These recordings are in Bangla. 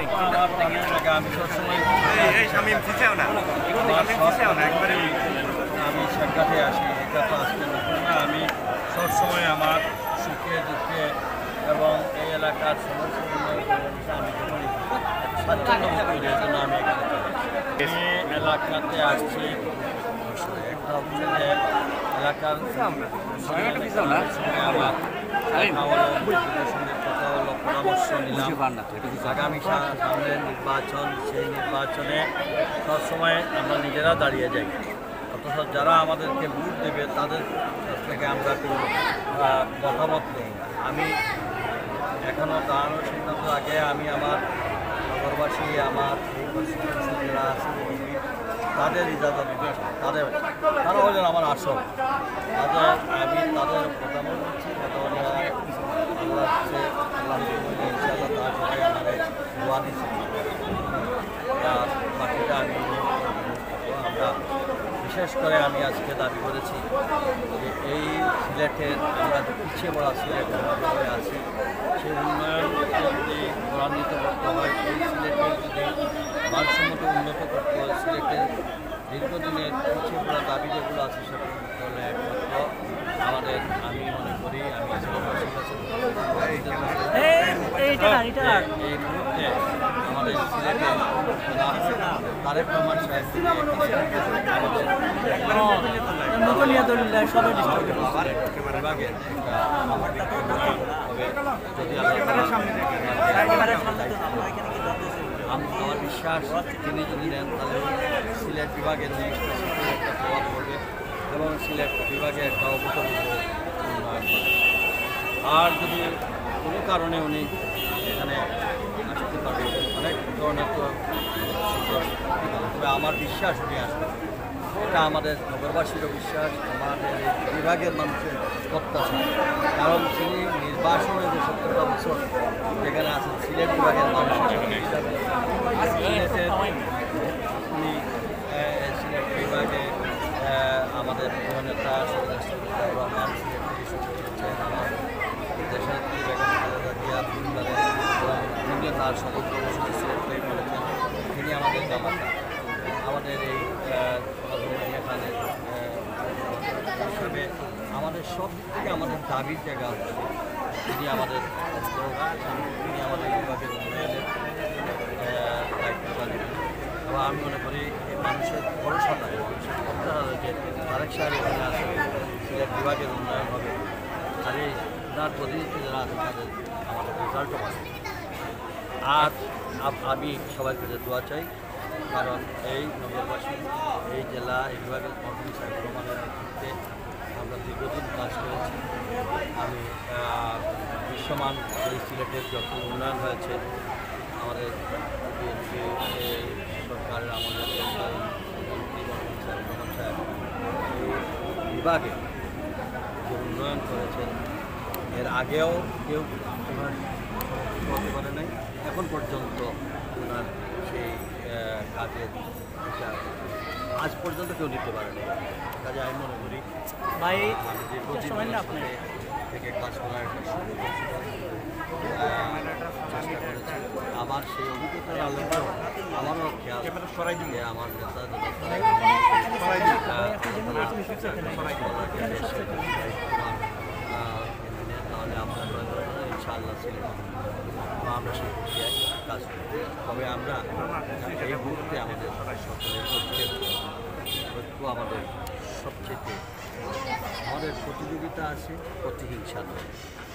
আমি সবসময় আমি সাক্ষাতে আসি, এটা তো আজকে নতুন না। আমি সবসময় আমার সুখে দুঃখে এবং এই এলাকার সমস্যা আমি স্বাচ্ছন্দ্য করি, এই জন্য আমি এখানে এলাকাতে আসছি। একটা হচ্ছে যে এলাকার সঙ্গে আমার সঙ্গে কথা হলো, পরামর্শ নিলাম। আগামী সামনের নির্বাচন, সেই নির্বাচনে সবসময় আমরা নিজেরা দাঁড়িয়ে যাই, অথচ যারা আমাদেরকে ভোট দেবে তাদের কাছ থেকে আমরা কোনো মতামত নেই। আমি এখনও দাঁড়ানোর সিদ্ধান্ত আগে আমি আমার নগরবাসী, আমার যারা আছে তাদের ইজাজত তারা হলেন আমার আসল। আমি তাদের কথা বলছি, কথা বলে আল্লাহ হচ্ছে ইনশাআল্লাহ তার সবাই আমাদের দোয়া দিচ্ছি। বাকিটা আমি আমরা বিশেষ করে আমি আজকে দাবি করেছি যে এই সিলেটের আমরা যে পিছিয়ে পড়া সিলেটের মাধ্যমে আছি, সেই উন্নয়নকে যদি ত্বরান্বিত করতে হয়, এই সিলেটের যদি মানসম্মত উন্নত করতে হয়, সিলেটের দীর্ঘদিনের পিছিয়ে পড়া দাবি যেগুলো আছে সেগুলো করতে হলে একমাত্র আমাদের, আমি মনে করি আমি সিলেটবাসীর কাছে এই মুহূর্তে আমাদের সিলেটে তারেক রহমান সাহেব বিভাগের আমার বিশ্বাস তিনি যদি নেন তাহলে সিলেট বিভাগের জিনিসটা একটা প্রভাব পড়বে এবং সিলেট বিভাগে একটা অভূতপূর্ব উন্নয়ন হবে। আর যদি কোনো কারণে উনি এখানে আসতে পারবেন, অনেক ধরনের তো তবে আমার বিশ্বাস উনি আসবে, এটা আমাদের নগরবাসীরও বিশ্বাস, আমাদের বিভাগের মানুষের প্রত্যাশা। কারণ তিনি নির্বাচনে যে 70টা বছর যেখানে আছেন সিলেট বিভাগের মানুষ হিসাবে, সিলেটের উনি সিলেট বিভাগে আমাদের প্রিয় নেতা রহমান সিলেটের আমার দেশের বেগম তার শপথ কর্মসূচি সিলেট থেকে করেছেন। তিনি আমাদের জামাতা, আমাদের এই এখানে হিসাবে আমাদের সব থেকে আমাদের দাবির জায়গা হচ্ছে তিনি আমাদের বিভাগের উন্নয়নের দায়িত্ব পালন। এবং আমি মনে করি এই মানুষের ভরসাটা, মানুষের প্রত্যাশা যে তারেক সাহেব এখানে আসে সিলেট বিভাগের উন্নয়ন হবে, আর এই তার প্রতিনিধি যারা আছে তাদের আমাদের রেজাল্টও পাবে। আর আমি সবার কাছে দোয়া চাই, কারণ এই নগরবাসী, এই জেলা, এই বিভাগের মন্ত্রী সাহেব রহমানের নেতৃত্বে আমরা দীর্ঘদিন কাজ করেছি। আমি বিশ্বমান এই সিলেটের যত উন্নয়ন হয়েছে আমাদের বিএনপি সরকারের আমাদের মন্ত্রী সাহেব রহমান সাহেব এই বিভাগে যে উন্নয়ন করেছেন, এর আগেও কেউ করতে পারে নাই, এখন পর্যন্ত ওনার সেই কাজের হিসাব আজ পর্যন্ত কেউ নিতে পারে না। কাজে আমি মনে করি ভাই থেকে কাজ করার একটা চেষ্টা করেছি। আমার সেই অভিজ্ঞতার আলোকে আমারও খেয়াল যে আমার নেতা তাহলে আমরা ইনশাআল্লাহ সিলেট আমরা সেই প্রক্রিয়ায় কাজ করি। তবে আমরা এই মুহূর্তে আমাদের সকলের ঐক্য আমাদের সবচেয়ে, আমাদের প্রতিযোগিতা আছে প্রতিহিংসা নয়।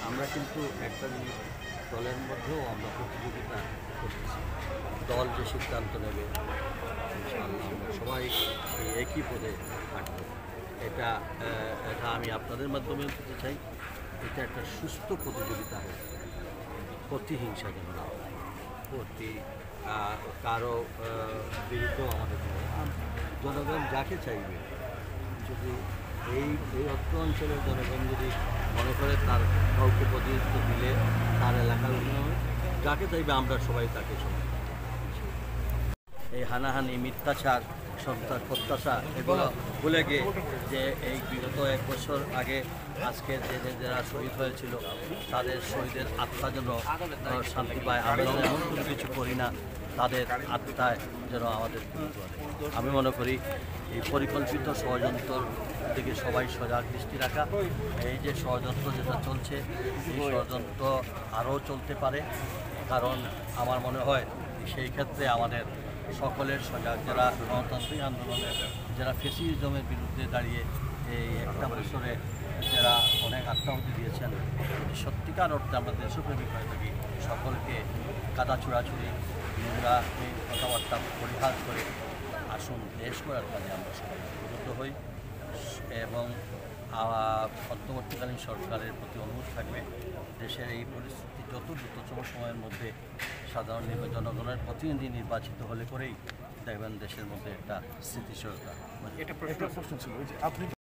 আমরা কিন্তু একটা জিনিস দলের মধ্যেও আমরা প্রতিযোগিতা করতেছি, দল যে সিদ্ধান্ত নেবে সবাই একই পদে থাকবে। এটা আমি আপনাদের মাধ্যমে বলতে চাই, এটা একটা সুস্থ প্রতিযোগিতা হোক, প্রতিহিংসা যেন না হয়, কারো বিরুদ্ধেও আমাদের জনগণ যাকে চাইবে, যদি এই অত্র অঞ্চলের জনগণ যদি মনে করে তার কাউকে প্রতিনিধিত্ব দিলে তার এলাকার উন্নয়ন, যাকে চাইবে আমরা সবাই তাকে সবাই। এই হানাহানি, মিথ্যাচার, সন্তান প্রত্যাশা এগুলো ভুলে গিয়ে যে এই বিগত 1 বছর আগে আজকে যারা শহীদ হয়েছিল তাদের শহীদের আত্মা যেন শান্তি পায়। আমরা যেন এমন কোনো কিছু করি না তাদের আত্মায় যেন আমাদের আমি মনে করি এই পরিকল্পিত ষড়যন্ত্র দিকে সবাই সজাগ দৃষ্টি রাখা। এই যে ষড়যন্ত্র যেটা চলছে এই ষড়যন্ত্র আরও চলতে পারে, কারণ আমার মনে হয় সেই ক্ষেত্রে আমাদের সকলের সজাগ, যারা গণতান্ত্রিক আন্দোলনে যারা ফ্যাসিজমের বিরুদ্ধে দাঁড়িয়ে এই 1টা বছরে যারা অনেক আত্মাহুতি দিয়েছেন, সত্যিকার অর্থে আমরা দেশপ্রেমিক হয়ে থাকি, সকলকে কাদা ছুড়াছুড়ি নোংরা কথাবার্তা পরিহার করে আসুন দেশ করার কাজে আমরা সবাই উপযুক্ত হই। এবং অন্তর্বর্তীকালীন সরকারের প্রতি অনুরোধ থাকবে দেশের এই পরিস্থিতি যত দ্রুততম সময়ের মধ্যে সাধারণ জনগণের প্রতিনিধি নির্বাচিত হলে করেই দেখবেন দেশের মধ্যে একটা স্থিতিশীলতা। এটা প্রশ্ন ছিল যে আপনি